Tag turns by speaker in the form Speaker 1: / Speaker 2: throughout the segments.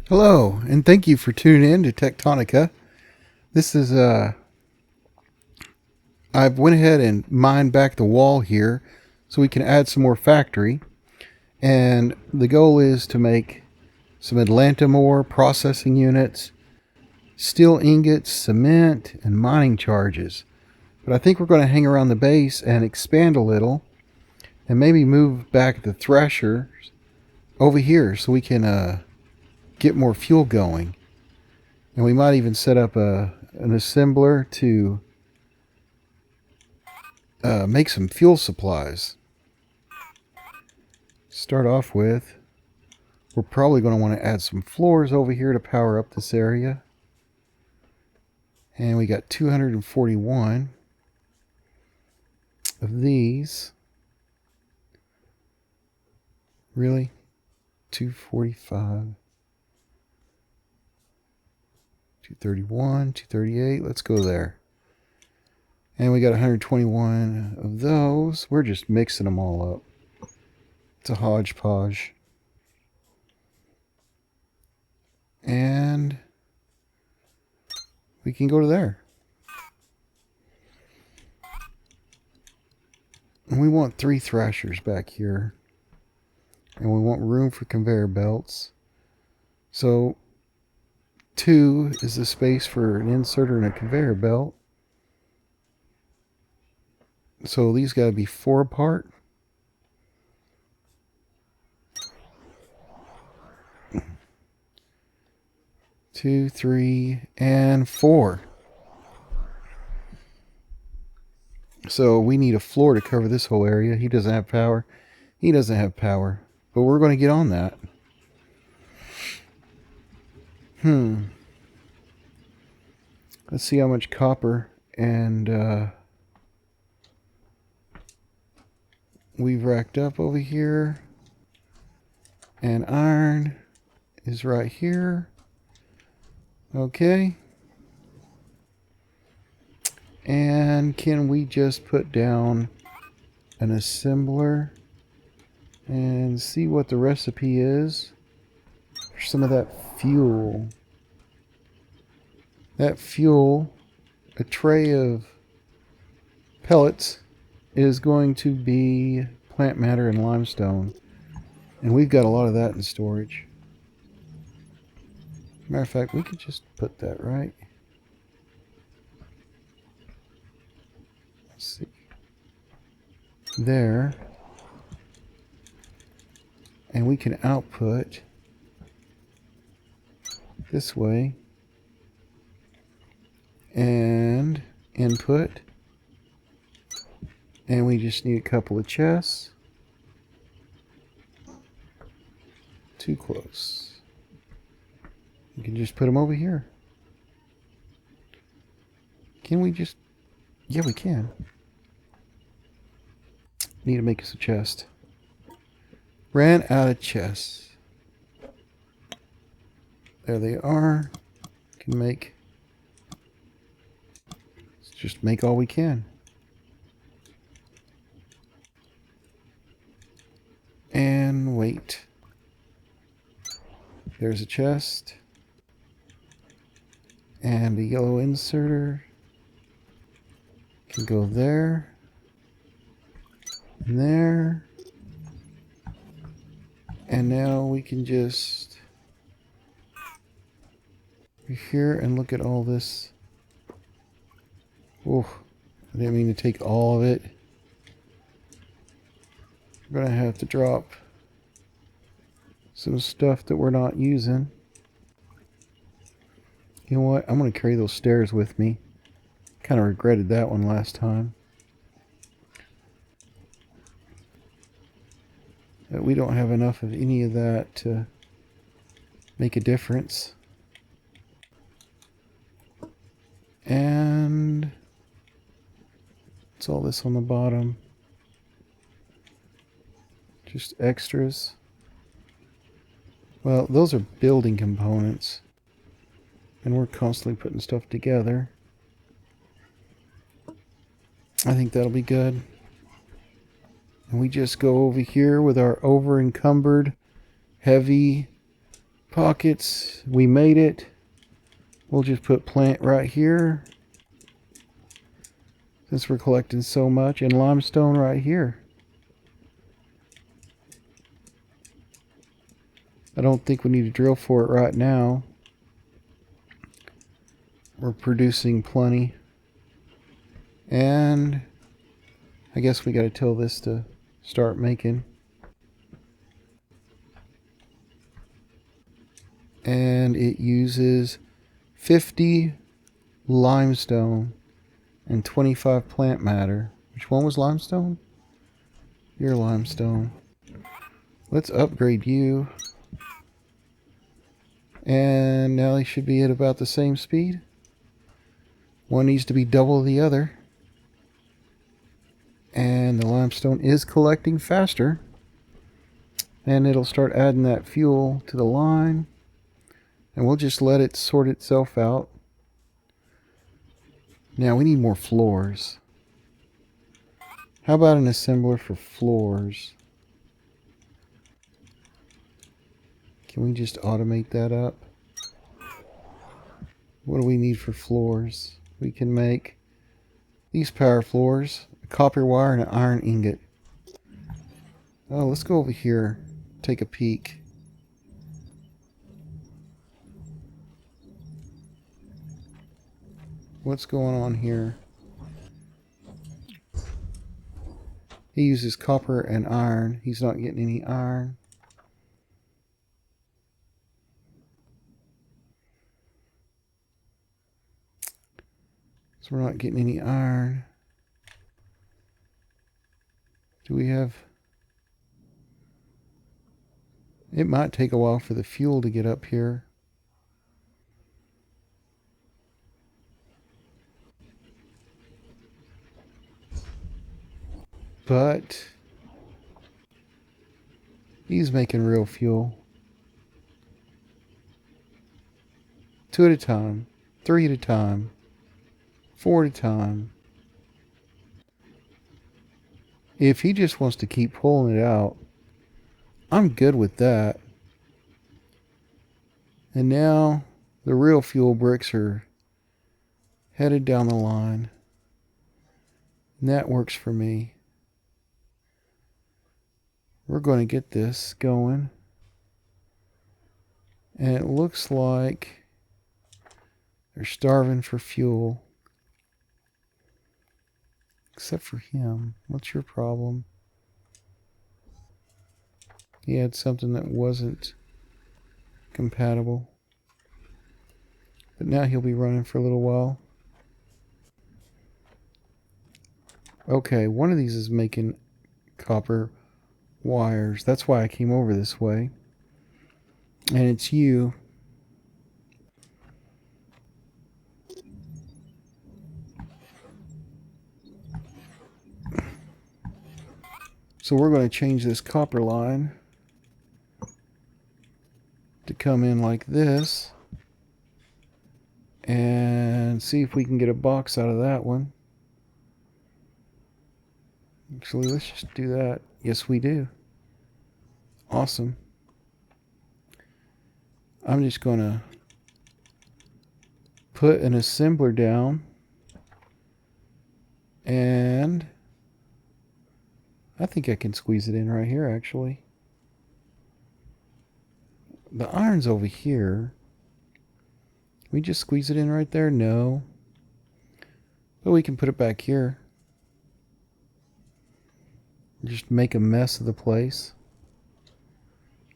Speaker 1: Hello, and thank you for tuning in to Techtonica. This is I've went ahead and mined back the wall here so we can add some more factory. And the goal is to make some Atlanta ore processing units, steel ingots, cement, and mining charges. But I think we're going to hang around the base and expand a little and maybe move back the threshers over here so we can get more fuel going. And we might even set up an assembler to make some fuel supplies. Start off with, we're probably going to want to add some floors over here to power up this area. And we got 241 of these. Really? 245. 231, 238. Let's go there. And we got 121 of those. We're just mixing them all up. It's a hodgepodge. And we can go to there. And we want 3 thrashers back here. And we want room for conveyor belts. So 2 is the space for an inserter and a conveyor belt. So these got to be 4 apart. Two, 3, and 4. So we need a floor to cover this whole area. He doesn't have power. He doesn't have power. But we're going to get on that. Let's see how much copper and we've racked up over here. And iron is right here. Okay. And can we just put down an assembler and see what the recipe is for some of that fuel? That fuel, a tray of pellets, is going to be plant matter and limestone. And we've got a lot of that in storage. Matter of fact, we could just put that right. Let's see. There. And we can output this way. And input. And we just need a couple of chests. Too close. You can just put them over here. Can we just... Yeah, we can. Need to make us a chest. Ran out of chests. There they are. Can make... Let's just make all we can. And wait. There's a chest. And a yellow inserter can go there, and there, and now we can just here and look at all this. Oh, I didn't mean to take all of it. We're gonna have to drop some stuff that we're not using. You know what? I'm going to carry those stairs with me. Kind of regretted that one last time. But we don't have enough of any of that to make a difference. And what's all this on the bottom? Just extras. Well, those are building components. And we're constantly putting stuff together. I think that'll be good. And we just go over here with our over encumbered heavy pockets. We made it. We'll just put plant right here, since we're collecting so much, and limestone right here. I don't think we need to drill for it right now. We're producing plenty. And I guess we got to tell this to start making. And it uses 50 limestone and 25 plant matter. Which one was limestone? Your limestone. Let's upgrade you. And now they should be at about the same speed. One needs to be double the other. And the limestone is collecting faster. And it'll start adding that fuel to the line. And we'll just let it sort itself out. Now we need more floors. How about an assembler for floors? Can we just automate that up? What do we need for floors? We can make these power floors, a copper wire and an iron ingot. Oh, let's go over here, take a peek. What's going on here? He uses copper and iron. He's not getting any iron. So we're not getting any iron. Do we have... It might take a while for the fuel to get up here. But he's making real fuel. 2 at a time, 3 at a time, 4 at a time. If he just wants to keep pulling it out, I'm good with that. And now the real fuel bricks are headed down the line. And that works for me. We're going to get this going. And it looks like they're starving for fuel. Except for him. What's your problem? He had something that wasn't compatible. But now he'll be running for a little while. Okay, one of these is making copper wires. That's why I came over this way. And it's you. So we're going to change this copper line to come in like this. And see if we can get a box out of that one. Actually, let's just do that. Yes, we do. Awesome. I'm just going to put an assembler down. And I think I can squeeze it in right here, actually. The iron's over here. Can we just squeeze it in right there? No. But we can put it back here. Just make a mess of the place.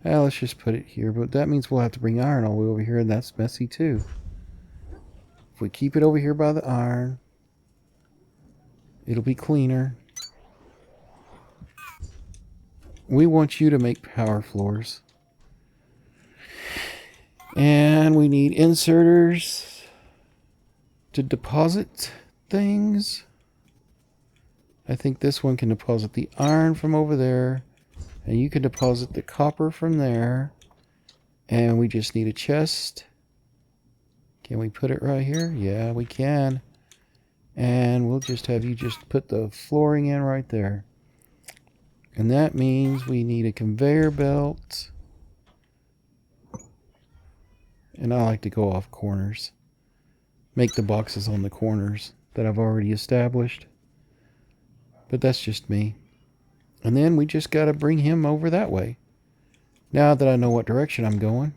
Speaker 1: Let's just put it here. But that means we'll have to bring iron all the way over here, and that's messy too. If we keep it over here by the iron, it'll be cleaner. We want you to make power floors. And we need inserters to deposit things. I think this one can deposit the iron from over there. And you can deposit the copper from there. And we just need a chest. Can we put it right here? Yeah, we can. And we'll just have you just put the flooring in right there. And that means we need a conveyor belt. And I like to go off corners. Make the boxes on the corners that I've already established. But that's just me. And then we just got to bring him over that way. Now that I know what direction I'm going.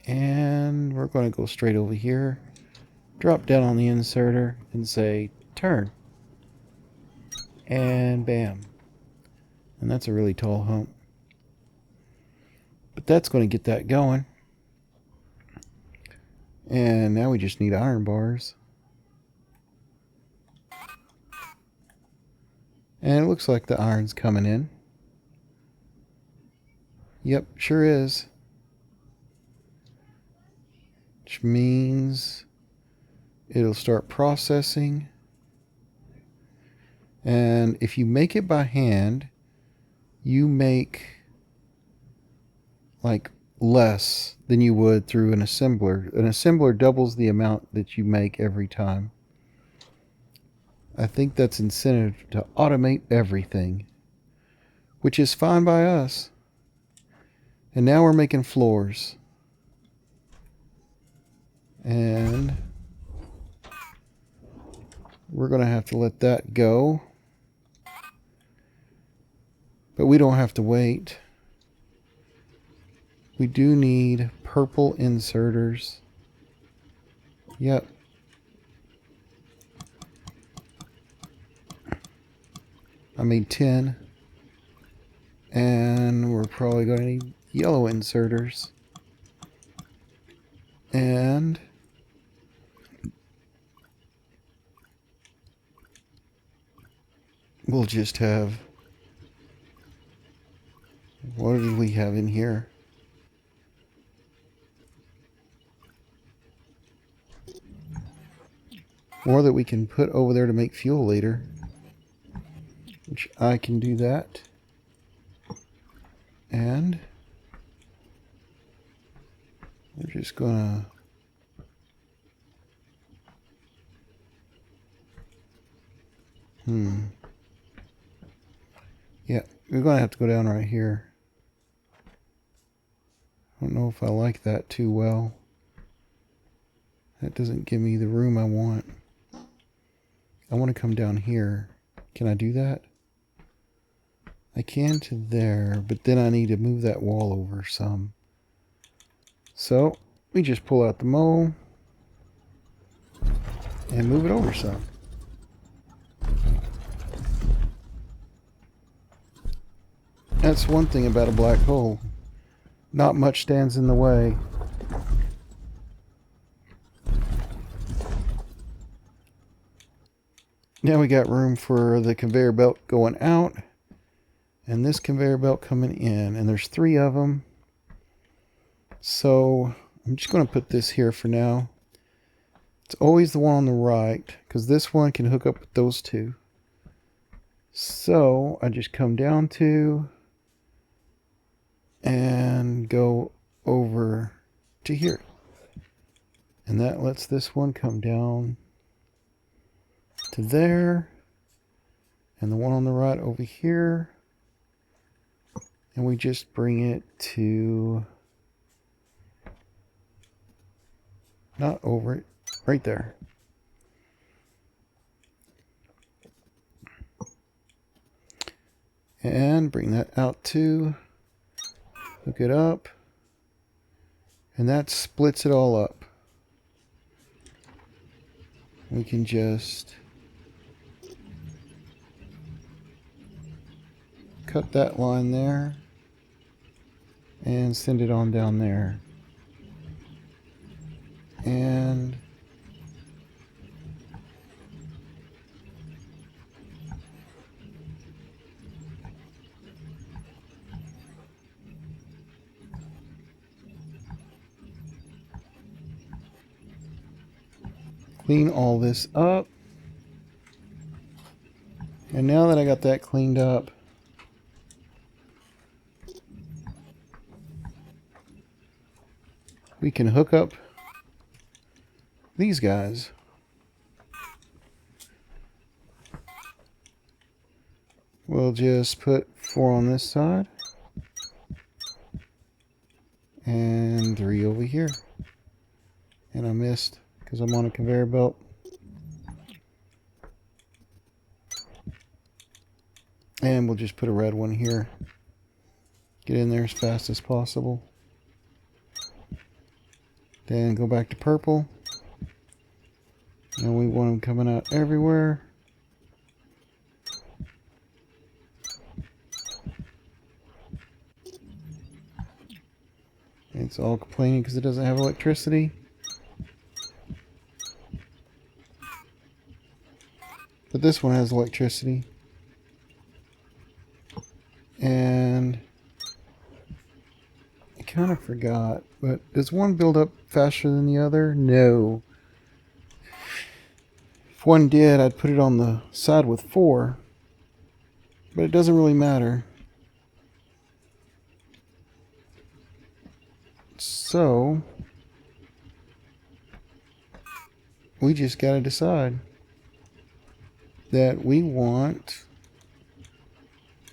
Speaker 1: And we're going to go straight over here. Drop down on the inserter and say turn. And bam. And that's a really tall hump. But that's going to get that going. And now we just need iron bars. And it looks like the iron's coming in. Yep, sure is. Which means it'll start processing. And if you make it by hand, you make like less than you would through an assembler. An assembler doubles the amount that you make every time. I think that's incentive to automate everything, which is fine by us. And now we're making floors. And we're going to have to let that go. But we don't have to wait. We do need purple inserters. Yep. I made 10. And we're probably going to need yellow inserters. And we'll just have, what did we have in here? More that we can put over there to make fuel later. Which I can do that. And we're just gonna yeah, we're gonna have to go down right here. I don't know if I like that too well. That doesn't give me the room I want. I want to come down here. Can I do that? I can to there, but then I need to move that wall over some. So we just pull out the mole and move it over some. That's one thing about a black hole. Not much stands in the way. Now we got room for the conveyor belt going out and this conveyor belt coming in, and there's 3 of them. So I'm just going to put this here for now. It's always the one on the right because this one can hook up with those 2. So I just come down to and go over to here, and that lets this one come down to there, and the one on the right over here, and we just bring it to, not over it, right there. And bring that out too. Hook it up. And that splits it all up. We can just cut that line there and send it on down there. And clean all this up. And now that I got that cleaned up, we can hook up these guys. We'll just put 4 on this side. And and 3 over here. And I missed because I'm on a conveyor belt. And we'll just put a red one here. Get in there as fast as possible. Then go back to purple. And we want them coming out everywhere. It's all complaining because it doesn't have electricity. But this one has electricity. And I kind of forgot, but does one build up faster than the other? No. If one did, I'd put it on the side with 4. But it doesn't really matter. So we just got to decide that we want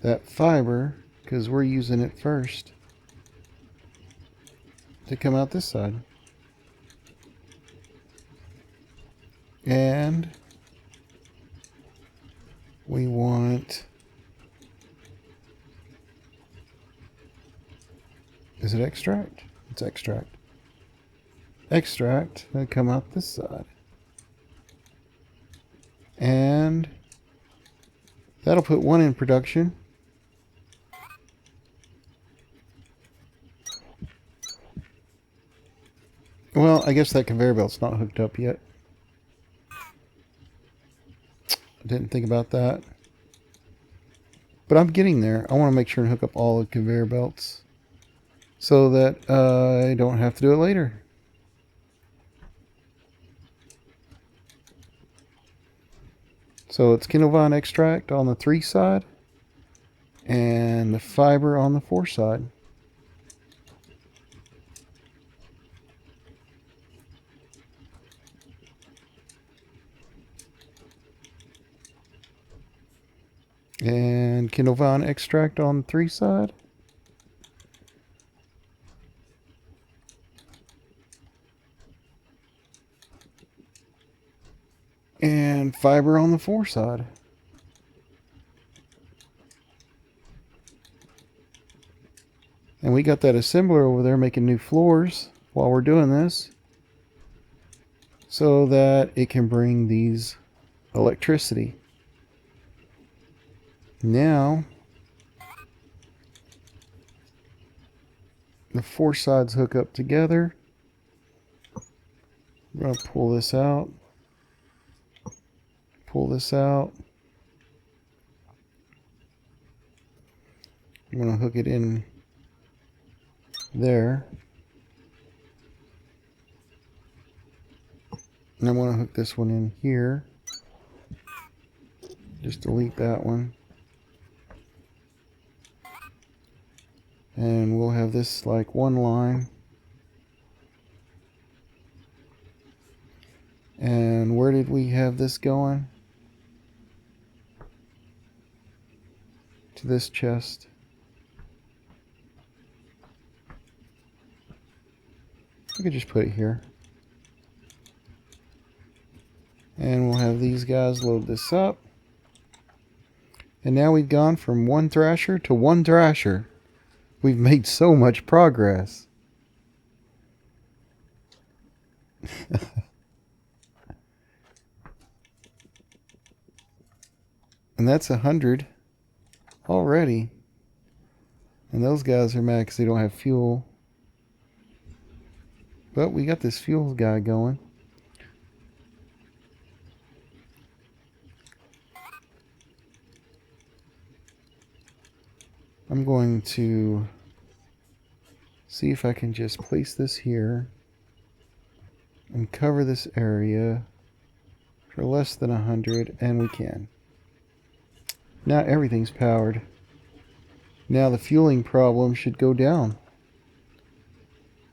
Speaker 1: that fiber, because we're using it first, to come out this side. And we want, is it extract? It's extract. Extract that come out this side. And that'll put one in production. Well, I guess that conveyor belt's not hooked up yet. I didn't think about that. But I'm getting there. I want to make sure and hook up all the conveyor belts so that I don't have to do it later. So it's Kindlevine extract on the 3 side and the fiber on the 4 side. And Kindlevine extract on the 3 side. And fiber on the 4 side. And we got that assembler over there making new floors while we're doing this, so that it can bring these electricity. Now the 4 sides hook up together. I'm going to pull this out. Pull this out. I'm going to hook it in there. And I'm going to hook this one in here. Just delete that one. And we'll have this like one line. And where did we have this going? To this chest. I could just put it here. And we'll have these guys load this up. And now we've gone from 1 thrasher to 1 thrasher. We've made so much progress. And that's 100 already. And those guys are mad because they don't have fuel. But we got this fuel guy going. I'm going to see if I can just place this here and cover this area for less than 100, and we can. Now everything's powered. Now the fueling problem should go down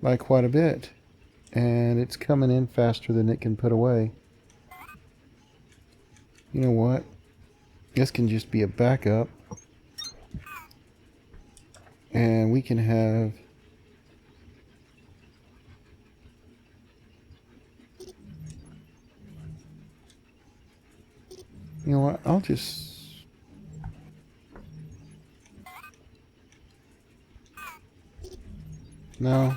Speaker 1: by quite a bit, and it's coming in faster than it can put away. You know what? This can just be a backup. And we can have You know what? I'll just... No.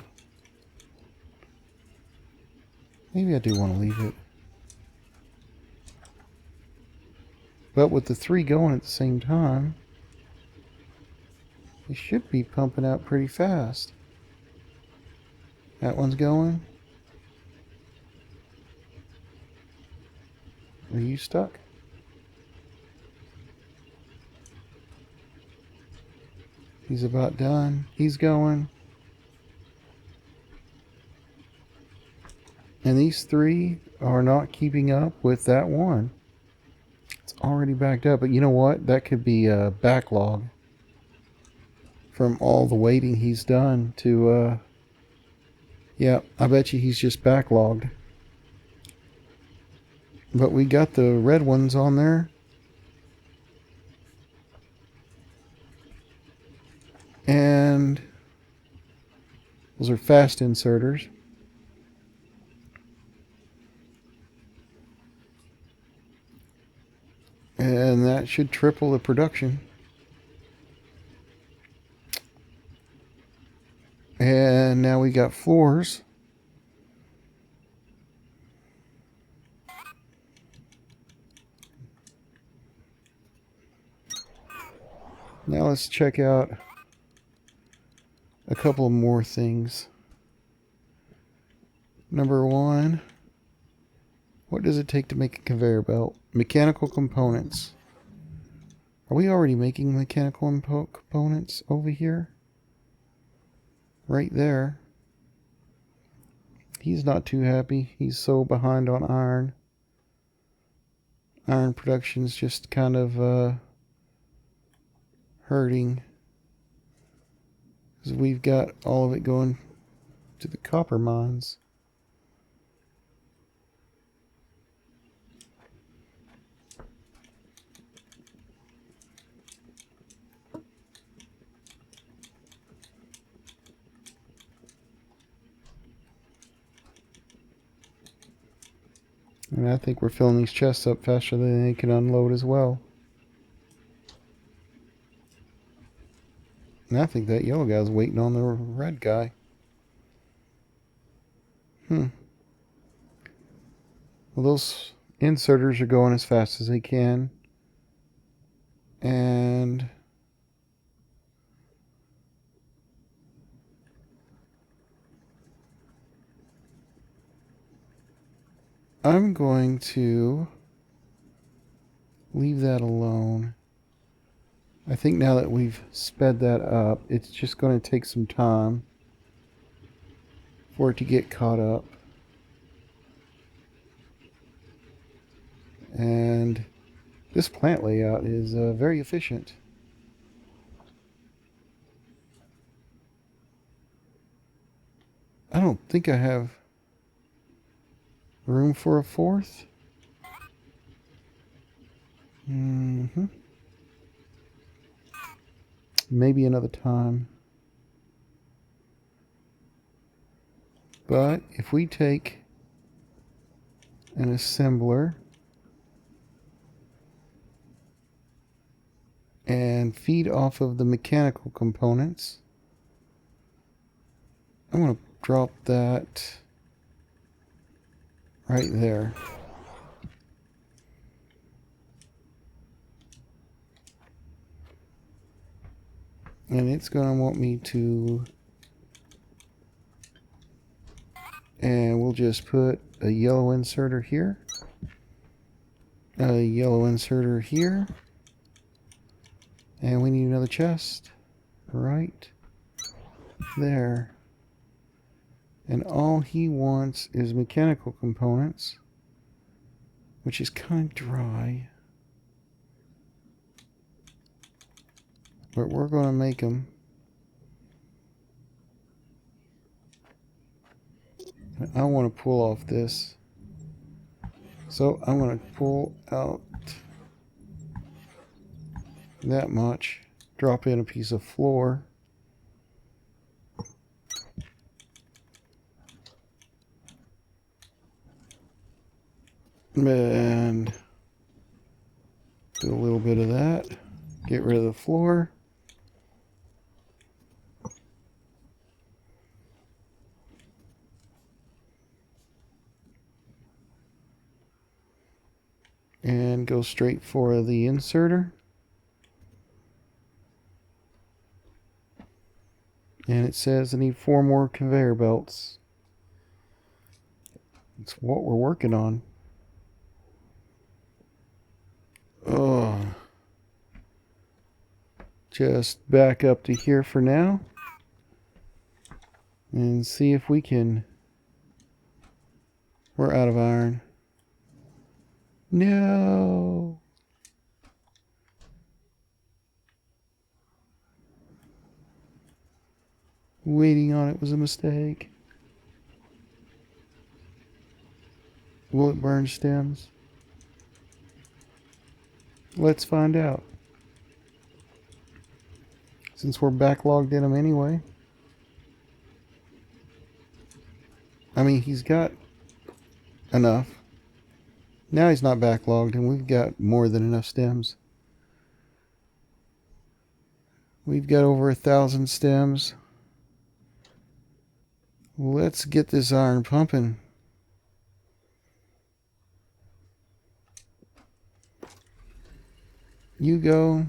Speaker 1: Maybe I do want to leave it. But with the 3 going at the same time, it should be pumping out pretty fast. That one's going. Are you stuck? He's about done. He's going. And these 3 are not keeping up with that one. It's already backed up. But you know what? That could be a backlog from all the waiting he's done to... yeah, I bet you he's just backlogged. But we got the red ones on there. And those are fast inserters. And that should triple the production. And now we got floors. Now let's check out a couple more things. Number 1, what does it take to make a conveyor belt? Mechanical components. Are we already making mechanical components over here? Right there. He's not too happy. He's so behind on iron. Iron production's just kind of hurting. Because we've got all of it going to the copper mines. And I think we're filling these chests up faster than they can unload as well. And I think that yellow guy's waiting on the red guy. Well, those inserters are going as fast as they can. And I'm going to leave that alone. I think now that we've sped that up, it's just going to take some time for it to get caught up. And this plant layout is very efficient. I don't think I have room for a 4th. Maybe another time. But if we take an assembler and feed off of the mechanical components, I'm going to drop that right there. And it's going to want me to, and we'll just put a yellow inserter here, a yellow inserter here, and we need another chest right there. And all he wants is mechanical components, which is kind of dry. But we're going to make them. I want to pull off this. So I'm going to pull out that much, drop in a piece of floor. And bit of that. Get rid of the floor. And go straight for the inserter. And it says I need 4 more conveyor belts. It's what we're working on. Oh. Just back up to here for now. And see if we can... We're out of iron. No. Waiting on it was a mistake. Will it burn stems? Let's find out. Since we're backlogged in them anyway. I mean, he's got enough. Now he's not backlogged and we've got more than enough stems. We've got over 1,000 stems. Let's get this iron pumping. You go.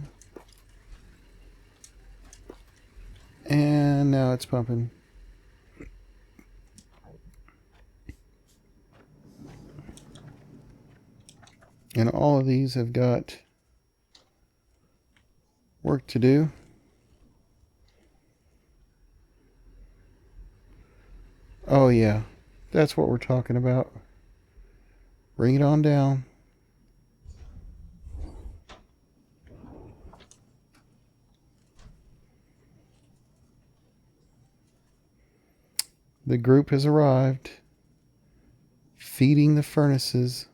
Speaker 1: And now it's pumping. And all of these have got work to do. Oh yeah, that's what we're talking about. Bring it on down. The group has arrived, feeding the furnaces.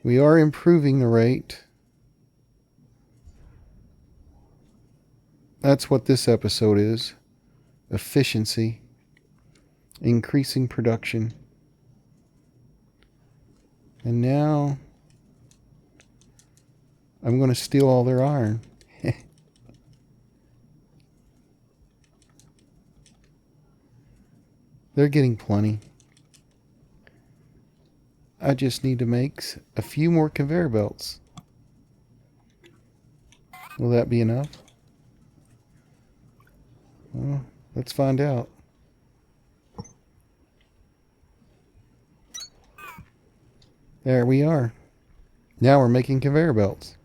Speaker 1: We are improving the rate. That's what this episode is. Efficiency. Increasing production. And now I'm going to steal all their iron. They're getting plenty. I just need to make a few more conveyor belts. Will that be enough? Well, let's find out. There we are. Now we're making conveyor belts.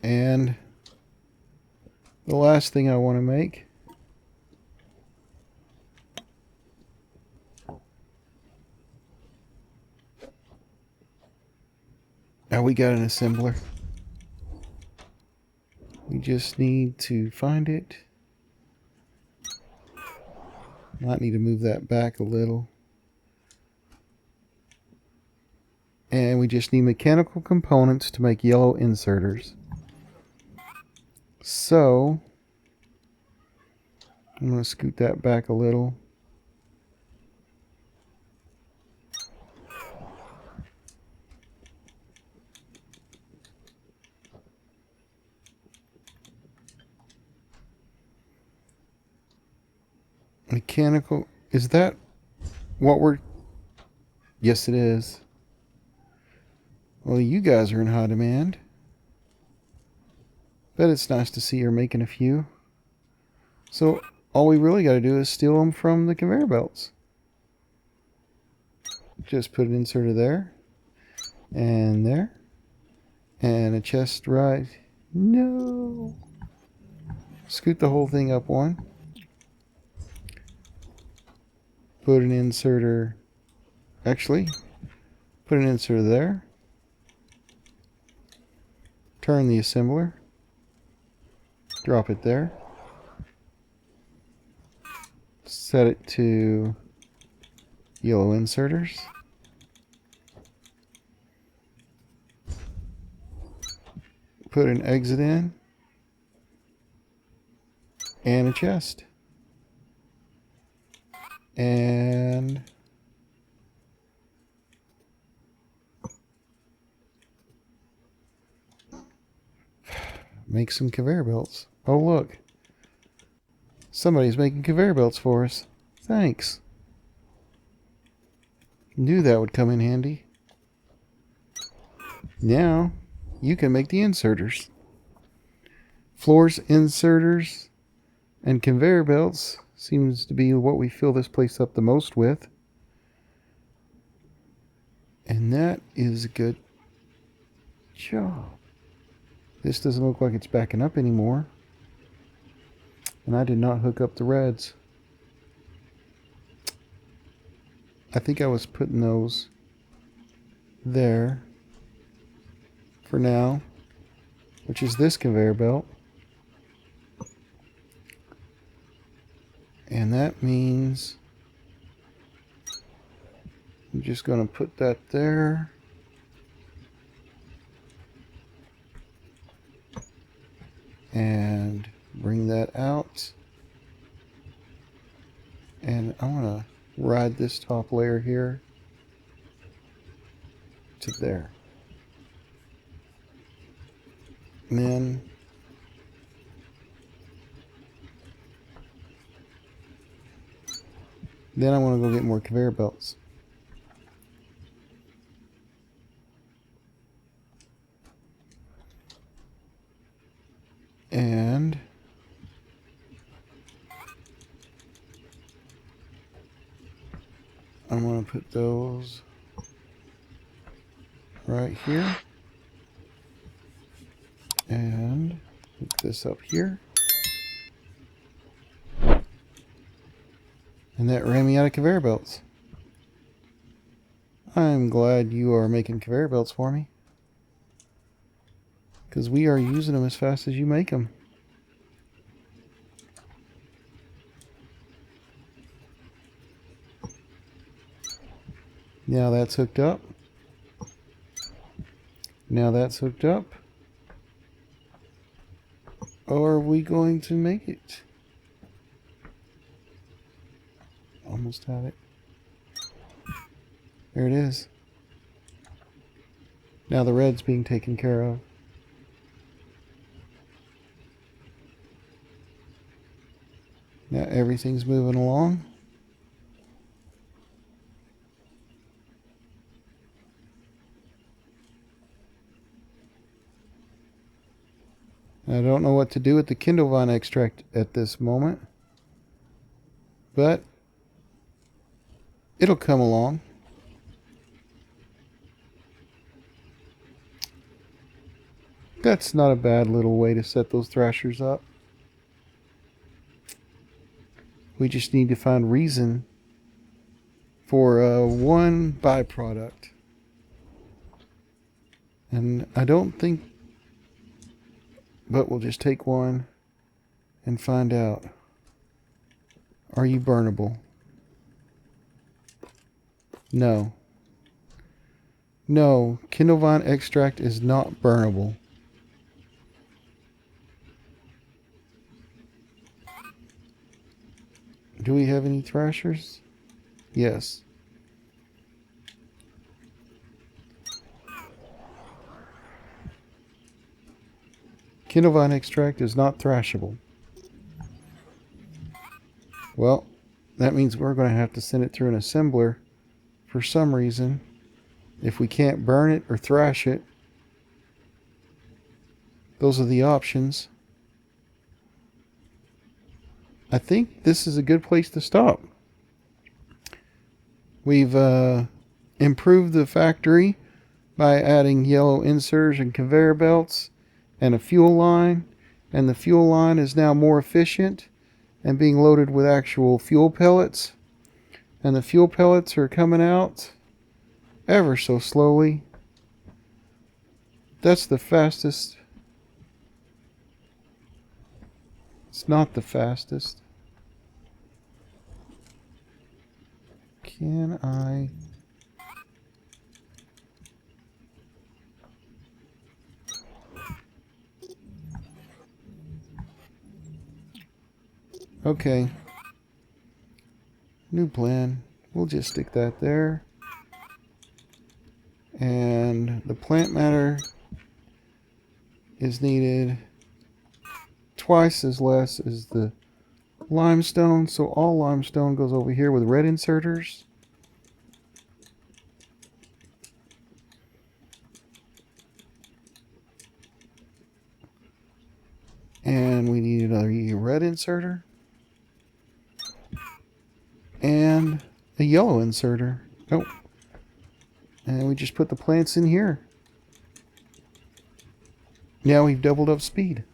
Speaker 1: And the last thing I want to make now we got an assembler. We just need to find it. Might need to move that back a little. And we just need mechanical components to make yellow inserters. So I'm going to scoot that back a little. Mechanical, is that what we're... Yes, it is. Well, you guys are in high demand. Bet it's nice to see you're making a few. So all we really got to do is steal them from the conveyor belts. Just put an inserter there. And there. And a chest right. No. Scoot the whole thing up one. Put an inserter. Actually, put an inserter there. Turn the assembler. Drop it there. Set it to yellow inserters. Put an exit in. And a chest. And make some conveyor belts. Oh, look. Somebody's making conveyor belts for us. Thanks. Knew that would come in handy. Now, you can make the inserters. Floors, inserters, and conveyor belts seems to be what we fill this place up the most with. And that is a good job. This doesn't look like it's backing up anymore. And I did not hook up the reds. I think I was putting those there for now, which is this conveyor belt. And that means I'm just going to put that there. And bring that out. And I want to ride this top layer here to there. And then I want to go get more conveyor belts. And I'm going to put those right here. And hook this up here. And that ran me out of conveyor belts. I'm glad you are making conveyor belts for me, because we are using them as fast as you make them. Now that's hooked up. Now that's hooked up. Are we going to make it? Almost had it. There it is. Now the red's being taken care of. Now everything's moving along. I don't know what to do with the Kindle Vine extract at this moment, but it'll come along. That's not a bad little way to set those thrashers up. We just need to find reason for one byproduct. And I don't think, but we'll just take one and find out. Are you burnable? No. No, Kindle Vine extract is not burnable. Do we have any thrashers? Yes. Kindle Vine extract is not thrashable. Well, that means we're going to have to send it through an assembler for some reason. If we can't burn it or thrash it, those are the options. I think this is a good place to stop. We've improved the factory by adding yellow inserters and conveyor belts and a fuel line, and the fuel line is now more efficient and being loaded with actual fuel pellets, and the fuel pellets are coming out ever so slowly. That's the fastest. It's not the fastest. Can I? Okay. New plan. We'll just stick that there. And the plant matter is needed twice as less as the limestone, so all limestone goes over here with red inserters. And we need another red inserter. And a yellow inserter. Oh. And we just put the plants in here. Now we've doubled up speed.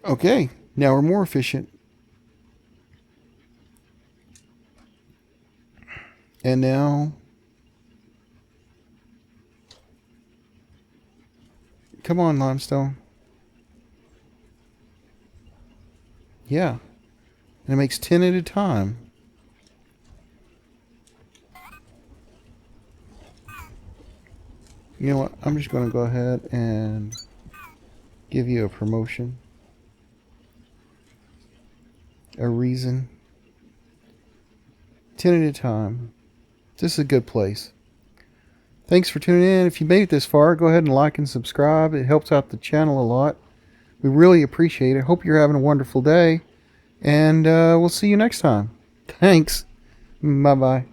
Speaker 1: Okay, now we're more efficient. And now, come on, limestone. Yeah, and it makes 10 at a time. You know what? I'm just going to go ahead and give you a promotion. A reason. 10 at a time. This is a good place. Thanks for tuning in. If you made it this far, go ahead and like and subscribe. It helps out the channel a lot. We really appreciate it. Hope you're having a wonderful day. And we'll see you next time. Thanks. Bye-bye.